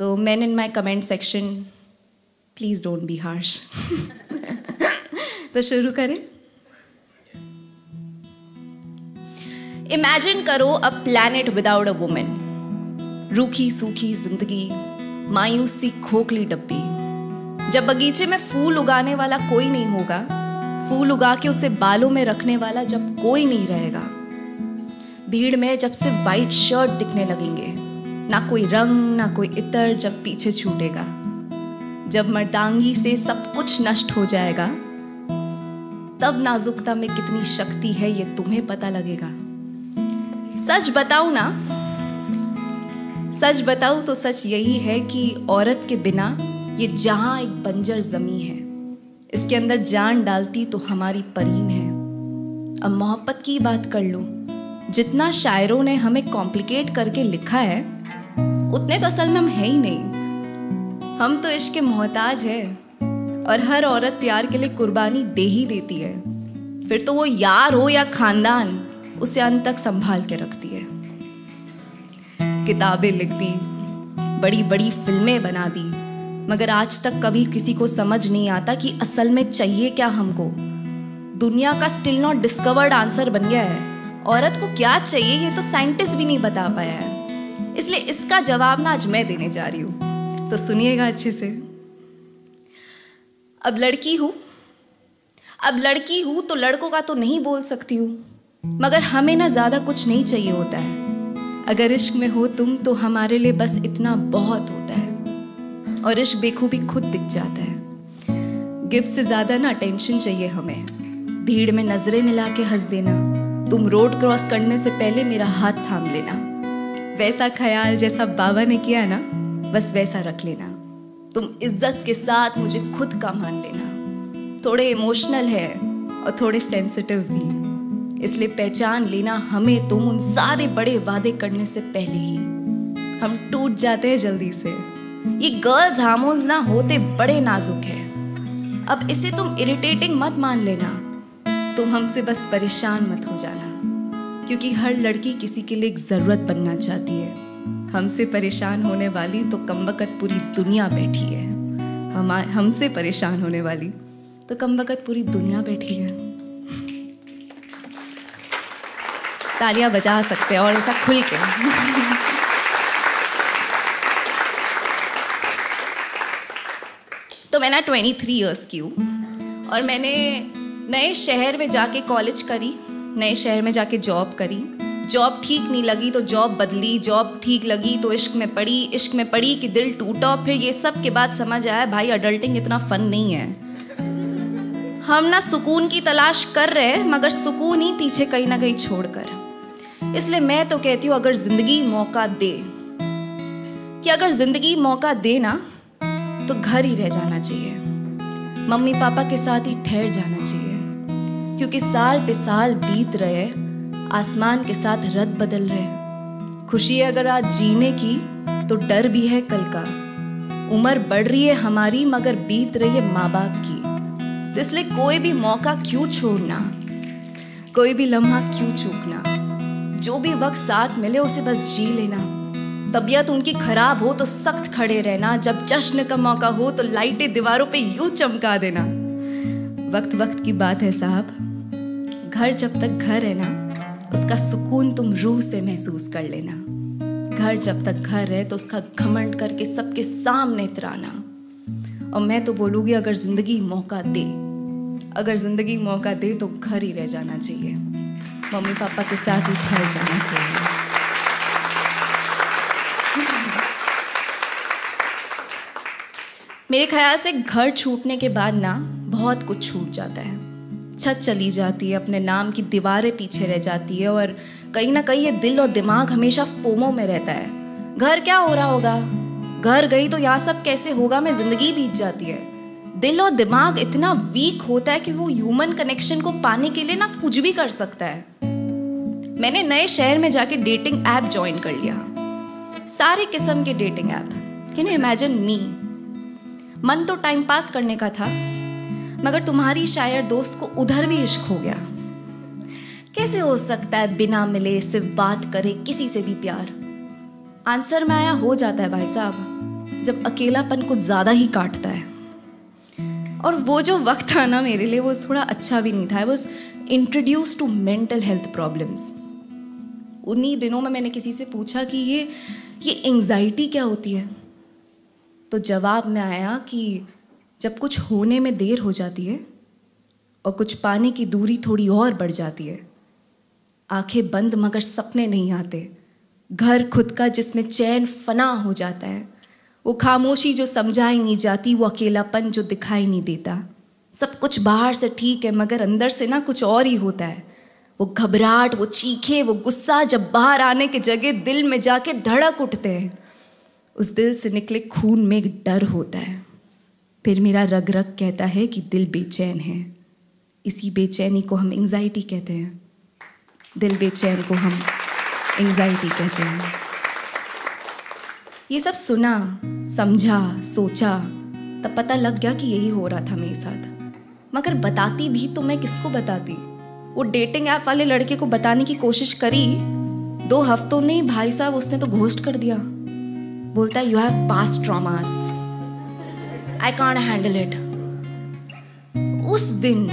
तो men in my comment section, please don't be harsh. तो शुरू करें। इमेजिन करो a planet without a woman. रूखी सूखी जिंदगी, मायूस सी खोखली डब्बी। जब बगीचे में फूल उगाने वाला कोई नहीं होगा, फूल उगा के उसे बालों में रखने वाला जब कोई नहीं रहेगा, भीड़ में जब सिर्फ वाइट शर्ट दिखने लगेंगे, ना कोई रंग ना कोई इतर जब पीछे छूटेगा, जब मर्दांगी से सब कुछ नष्ट हो जाएगा, तब नाजुकता में कितनी शक्ति है ये तुम्हें पता लगेगा। सच बताऊं ना, सच बताऊं तो सच यही है कि औरत के बिना ये जहां एक बंजर जमी है। इसके अंदर जान डालती तो हमारी परीन है। अब मोहब्बत की बात कर लो, जितना शायरों ने हमें कॉम्प्लिकेट करके लिखा है उतने तो असल में हम है ही नहीं। हम तो इश्क के मोहताज है और हर औरत प्यार के लिए कुर्बानी दे ही देती है। फिर तो वो यार हो या खानदान, उसे अंत तक संभाल के रखती है। किताबें लिख दी, बड़ी बड़ी फिल्में बना दी, मगर आज तक कभी किसी को समझ नहीं आता कि असल में चाहिए क्या हमको। दुनिया का स्टिल नॉट डिस्कवर्ड आंसर बन गया है। औरत को क्या चाहिए ये तो साइंटिस्ट भी नहीं बता पाया है। इसलिए इसका जवाब ना आज मैं देने जा रही हूं, तो सुनिएगा अच्छे से। अब लड़की हूं तो लड़कों का तो नहीं बोल सकती हूँ, मगर हमें ना ज्यादा कुछ नहीं चाहिए होता है। अगर इश्क में हो तुम तो हमारे लिए बस इतना बहुत होता है, और इश्क बेखूबी खुद दिख जाता है। गिफ्ट से ज्यादा ना अटेंशन चाहिए हमें। भीड़ में नजरें मिला के हंस देना, तुम रोड क्रॉस करने से पहले मेरा हाथ थाम लेना, वैसा ख्याल जैसा बाबा ने किया ना बस वैसा रख लेना। तुम इज्जत के साथ मुझे खुद का मान लेना। थोड़े इमोशनल है और थोड़े सेंसिटिव भी, इसलिए पहचान लेना हमें तुम उन सारे बड़े वादे करने से पहले ही। हम टूट जाते हैं जल्दी से। ये गर्ल्स हार्मोन्स ना होते बड़े नाजुक है। अब इसे तुम इरिटेटिंग मत मान लेना, तुम हमसे बस परेशान मत हो जाना, क्योंकि हर लड़की किसी के लिए एक जरूरत बनना चाहती है। हमसे परेशान होने वाली तो कमबख्त पूरी दुनिया बैठी है। हमसे परेशान होने वाली तो कमबख्त पूरी दुनिया बैठी है। तालियां बजा सकते हैं और ऐसा खुल के। तो मैं ना 23 इयर्स की हूँ और मैंने नए शहर में जाके कॉलेज करी, नए शहर में जाके जॉब करी। जॉब ठीक नहीं लगी तो जॉब बदली, जॉब ठीक लगी तो इश्क में पड़ी कि दिल टूटा। फिर ये सब के बाद समझ आया भाई अडल्टिंग इतना फन नहीं है। हम ना सुकून की तलाश कर रहे हैं, मगर सुकून ही पीछे कहीं ना कहीं छोड़कर। इसलिए मैं तो कहती हूँ अगर जिंदगी मौका दे, कि अगर जिंदगी मौका दे ना तो घर ही रह जाना चाहिए, मम्मी पापा के साथ ही ठहर जाना चाहिए, क्योंकि साल पे साल बीत रहे, आसमान के साथ रत बदल रहे। खुशी है अगर आज जीने की तो डर भी है कल का। उम्र बढ़ रही है हमारी मगर बीत रही है माँ बाप की। तो इसलिए कोई भी मौका क्यों छोड़ना, कोई भी लम्हा क्यों चूकना। जो भी वक्त साथ मिले उसे बस जी लेना। तबीयत उनकी खराब हो तो सख्त खड़े रहना, जब जश्न का मौका हो तो लाइटें दीवारों पे यूं चमका देना। वक्त वक्त की बात है साहब, घर जब तक घर है ना उसका सुकून तुम रूह से महसूस कर लेना। घर जब तक घर है तो उसका घमंड करके सबके सामने इतराना। और मैं तो बोलूँगी अगर जिंदगी मौका दे, अगर जिंदगी मौका दे तो घर ही रह जाना चाहिए, मम्मी पापा के साथ ही ठहर जाना चाहिए। मेरे ख्याल से घर छूटने के बाद ना बहुत कुछ छूट जाता है। छत चली जाती है, अपने नाम की दीवारें पीछे रह जाती है, और कहीं ना कहीं ये दिल और दिमाग हमेशा फोमो में रहता है। घर क्या हो रहा होगा, घर गई तो यहाँ सब कैसे होगा में जिंदगी बीत जाती है। दिल और दिमाग इतना वीक होता है कि वो ह्यूमन कनेक्शन को पाने के लिए ना कुछ भी कर सकता है। मैंने नए शहर में जाके डेटिंग ऐप ज्वाइन कर लिया, सारे किस्म के dating app. Can you imagine मी? मन तो टाइम पास करने का था, मगर तुम्हारी शायर दोस्त को उधर भी इश्क हो गया। कैसे हो सकता है बिना मिले सिर्फ बात करे किसी से भी प्यार? आंसर में आया हो जाता है भाई साहब। जब अकेलापन कुछ ज़्यादा ही काटता है। और वो जो वक्त था ना मेरे लिए, वो थोड़ा अच्छा भी नहीं था। I was introduce to mental health problems. उन्हीं दिनों में मैंने किसी से पूछा कि ये एंग्जाइटी क्या होती है, तो जवाब में आया कि जब कुछ होने में देर हो जाती है और कुछ पाने की दूरी थोड़ी और बढ़ जाती है, आंखें बंद मगर सपने नहीं आते, घर खुद का जिसमें चैन फना हो जाता है, वो खामोशी जो समझाई नहीं जाती, वो अकेलापन जो दिखाई नहीं देता, सब कुछ बाहर से ठीक है मगर अंदर से ना कुछ और ही होता है, वो घबराहट, वो चीखे, वो गुस्सा जब बाहर आने के जगह दिल में जाके धड़क उठते हैं, उस दिल से निकले खून में एक डर होता है। फिर मेरा रग रग कहता है कि दिल बेचैन है। इसी बेचैनी को हम एंग्जाइटी कहते हैं। दिल बेचैन को हम एंग्जाइटी कहते हैं। ये सब सुना, समझा, सोचा, तब पता लग गया कि यही हो रहा था मेरे साथ। मगर बताती भी तो मैं किसको बताती? वो डेटिंग ऐप वाले लड़के को बताने की कोशिश करी, 2 हफ्तों नहीं भाई साहब उसने तो घोस्ट कर दिया। बोलता है you have past traumas, I can't handle it. उस दिन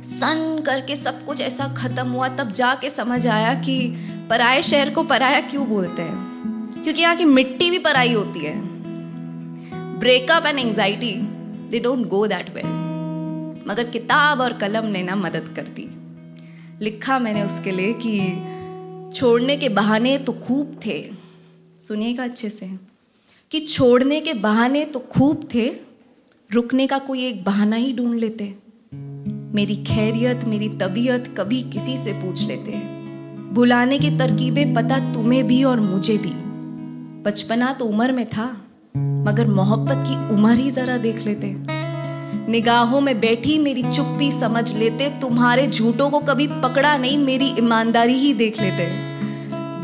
सन करके सब कुछ ऐसा खत्म हुआ, तब जाके समझ आया कि पराये शहर को पराया क्यों बोलते हैं, क्योंकि यहाँ की मिट्टी भी पराई होती है। Breakup and anxiety they don't go that well, मगर किताब और कलम ने ना मदद कर दी। लिखा मैंने उसके लिए कि छोड़ने के बहाने तो खूब थे, सुनिएगा अच्छे से, कि छोड़ने के बहाने तो खूब थे, रुकने का कोई एक बहाना ही ढूंढ लेते। मेरी खैरियत, मेरी तबीयत कभी किसी से पूछ लेते। भुलाने की तरकीबें पता तुम्हें भी और मुझे भी। बचपना तो उम्र में था, मगर मोहब्बत की उम्र ही जरा देख लेते। निगाहों में बैठी मेरी चुप्पी समझ लेते, तुम्हारे झूठों को कभी पकड़ा नहीं, मेरी ईमानदारी ही देख लेते।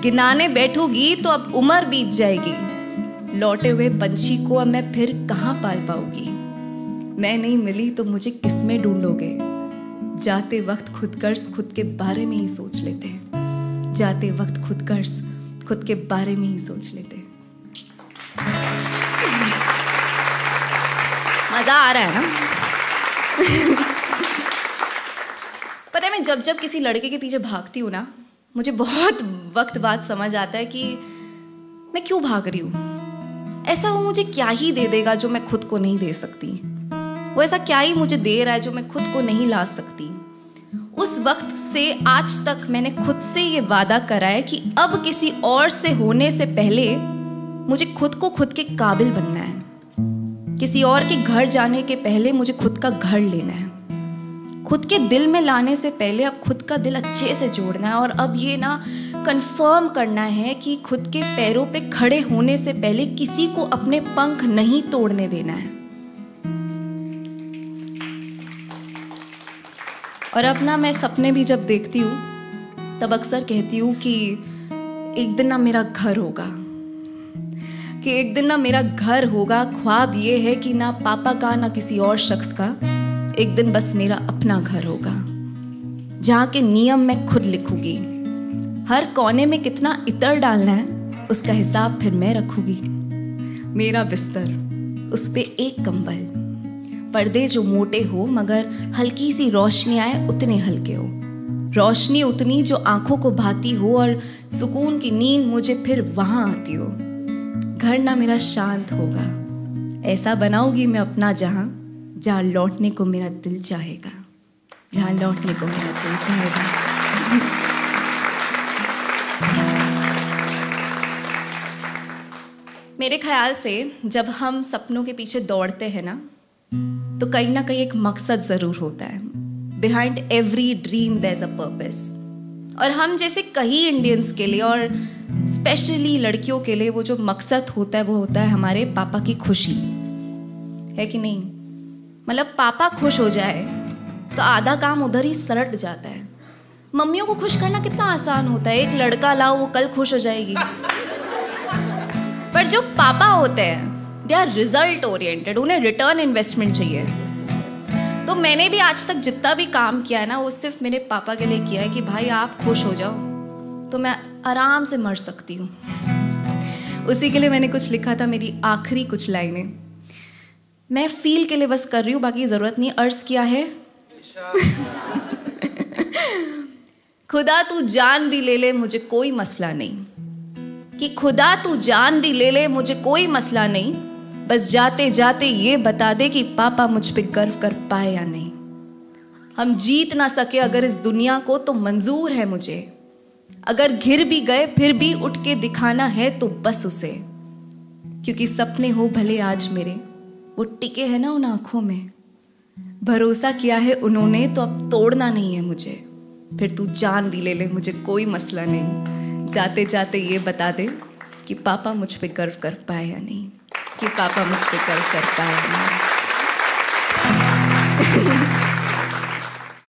गिनाने बैठूगी तो अब उम्र बीत जाएगी, लौटे हुए पंछी को अब मैं फिर कहाँ पाल पाऊंगी। मैं नहीं मिली तो मुझे किसमें ढूंढोगे? जाते वक्त खुद गर्ज खुद के बारे में ही सोच लेते। जाते वक्त खुद गर्ज खुद के बारे में ही सोच लेते। मजा आ रहा है ना? पता है, मैं जब जब किसी लड़के के पीछे भागती हूँ ना, मुझे बहुत वक्त बाद समझ आता है कि मैं क्यों भाग रही हूँ। ऐसा वो मुझे क्या ही दे देगा जो मैं खुद को नहीं दे सकती? वो ऐसा क्या ही मुझे दे रहा है जो मैं खुद को नहीं ला सकती? उस वक्त से आज तक मैंने खुद से ये वादा करा है कि अब किसी और से होने से पहले मुझे खुद को खुद के काबिल बनना है। किसी और के घर जाने के पहले मुझे खुद का घर लेना है। खुद के दिल में लाने से पहले अब खुद का दिल अच्छे से जोड़ना है। और अब ये ना कंफर्म करना है कि खुद के पैरों पे खड़े होने से पहले किसी को अपने पंख नहीं तोड़ने देना है। और अब ना मैं सपने भी जब देखती हूँ तब अक्सर कहती हूँ कि एक दिन ना मेरा घर होगा, कि एक दिन ना मेरा घर होगा। ख्वाब ये है कि ना पापा का ना किसी और शख्स का, एक दिन बस मेरा अपना घर होगा, जहाँ के नियम मैं खुद लिखूंगी। हर कोने में कितना इत्र डालना है उसका हिसाब फिर मैं रखूंगी। मेरा बिस्तर, उस पे एक कंबल, पर्दे जो मोटे हो मगर हल्की सी रोशनी आए उतने हल्के हो, रोशनी उतनी जो आंखों को भाती हो और सुकून की नींद मुझे फिर वहां आती हो। घर ना मेरा शांत होगा, ऐसा बनाऊंगी मैं अपना जहां लौटने को मेरा दिल चाहेगा, जहां लौटने को मेरा दिल चाहेगा। मेरे ख्याल से जब हम सपनों के पीछे दौड़ते हैं ना, तो कहीं ना कहीं एक मकसद जरूर होता है। Behind every dream there is a purpose. और हम जैसे कई इंडियंस के लिए और स्पेशली लड़कियों के लिए वो जो मकसद होता है वो होता है हमारे पापा की खुशी, है कि नहीं? मतलब पापा खुश हो जाए तो आधा काम उधर ही सलट जाता है। मम्मियों को खुश करना कितना आसान होता है, एक लड़का लाओ वो कल खुश हो जाएगी। पर जो पापा होते हैं दे आर रिजल्ट ओरिएंटेड, उन्हें रिटर्न इन्वेस्टमेंट चाहिए। तो मैंने भी आज तक जितना भी काम किया है ना, वो सिर्फ मेरे पापा के लिए किया है कि भाई आप खुश हो जाओ तो मैं आराम से मर सकती हूँ। उसी के लिए मैंने कुछ लिखा था, मेरी आखिरी कुछ लाइनें मैं फील के लिए बस कर रही हूँ, बाकी ज़रूरत नहीं। अर्ज किया है खुदा तू जान भी ले ले मुझे कोई मसला नहीं, कि खुदा तू जान भी ले ले मुझे कोई मसला नहीं, बस जाते जाते ये बता दे कि पापा मुझ पे गर्व कर पाए या नहीं। हम जीत ना सके अगर इस दुनिया को तो मंजूर है मुझे, अगर घिर भी गए फिर भी उठ के दिखाना है तो बस उसे, क्योंकि सपने हो भले आज मेरे वो टिके हैं ना उन आंखों में, भरोसा किया है उन्होंने तो अब तोड़ना नहीं है मुझे। फिर तू जान भी ले ले मुझे कोई मसला नहीं, जाते जाते ये बता दे कि पापा मुझ पे गर्व कर पाए या नहीं, कि पापा मुझ पे गर्व कर पाए या नहीं।